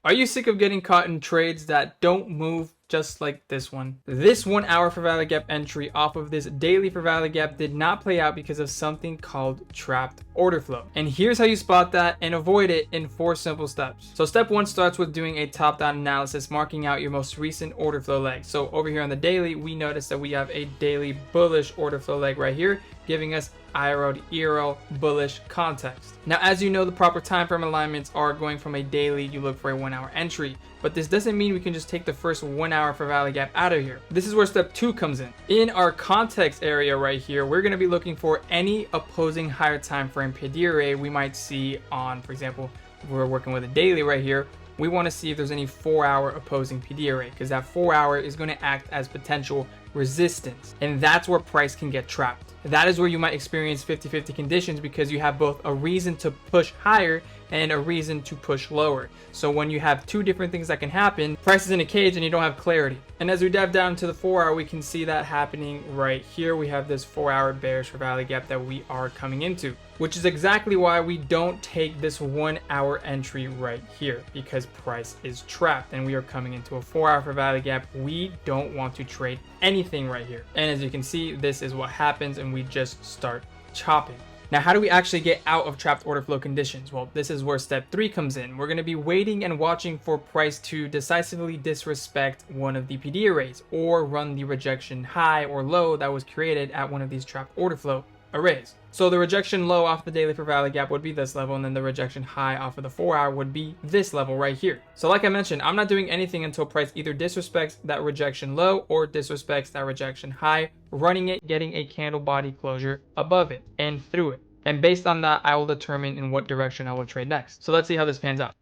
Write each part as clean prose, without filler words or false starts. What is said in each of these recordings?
Are you sick of getting caught in trades that don't move just like this one? This 1 hour for value gap entry off of this daily for value gap did not play out because of something called trapped order flow. And here's how you spot that and avoid it in 4 simple steps. So step 1 starts with doing a top-down analysis, marking out your most recent order flow leg. So over here on the daily, we notice that we have a daily bullish order flow leg right here, giving us IRL to ERL bullish context. Now, as you know, the proper time frame alignments are going from a daily, you look for a 1 hour entry, but this doesn't mean we can just take the first 1 hour for value gap out of here. This is where step 2 comes in. In our context area right here, we're going to be looking for any opposing higher time frame PD array we might see on, for example, we're working with a daily right here. We want to see if there's any 4 hour opposing PD array, because that 4 hour is going to act as potential resistance, and that's where price can get trapped. That is where you might experience 50-50 conditions, because you have both a reason to push higher and a reason to push lower. So when you have 2 different things that can happen, price is in a cage and you don't have clarity. And as we dive down to the 4 hour, we can see that happening right here. We have this 4 hour bearish for value gap that we are coming into, which is exactly why we don't take this 1 hour entry right here, because price is trapped and we are coming into a 4 hour for value gap. We don't want to trade anything right here. And as you can see, this is what happens, and we just start chopping. Now, how do we actually get out of trapped order flow conditions? Well, this is where step 3 comes in. We're going to be waiting and watching for price to decisively disrespect one of the PD arrays or run the rejection high or low that was created at one of these trapped order flow arrays. So the rejection low off the daily for value gap would be this level, and then the rejection high off of the 4 hour would be this level right here. So like I mentioned, I'm not doing anything until price either disrespects that rejection low or disrespects that rejection high, running it, getting a candle body closure above it and through it. And based on that, I will determine in what direction I will trade next. So let's see how this pans out.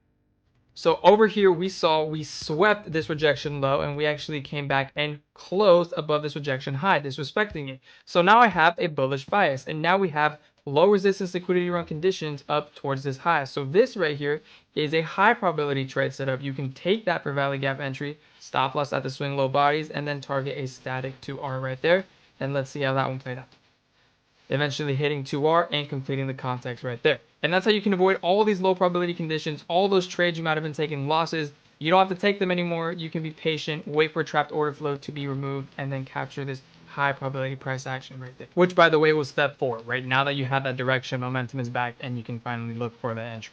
So over here, we swept this rejection low, and we actually came back and closed above this rejection high, disrespecting it. So now I have a bullish bias, and now we have low resistance liquidity run conditions up towards this high. So this right here is a high probability trade setup. You can take that for value gap entry, stop loss at the swing low bodies, and then target a static 2R right there. And let's see how that one played out. Eventually hitting 2R and completing the context right there. And that's how you can avoid all of these low probability conditions, all those trades you might have been taking losses. You don't have to take them anymore. You can be patient, wait for trapped order flow to be removed, and then capture this high probability price action right there. Which, by the way, was step 4, right? Now that you have that direction, momentum is back, and you can finally look for the entry.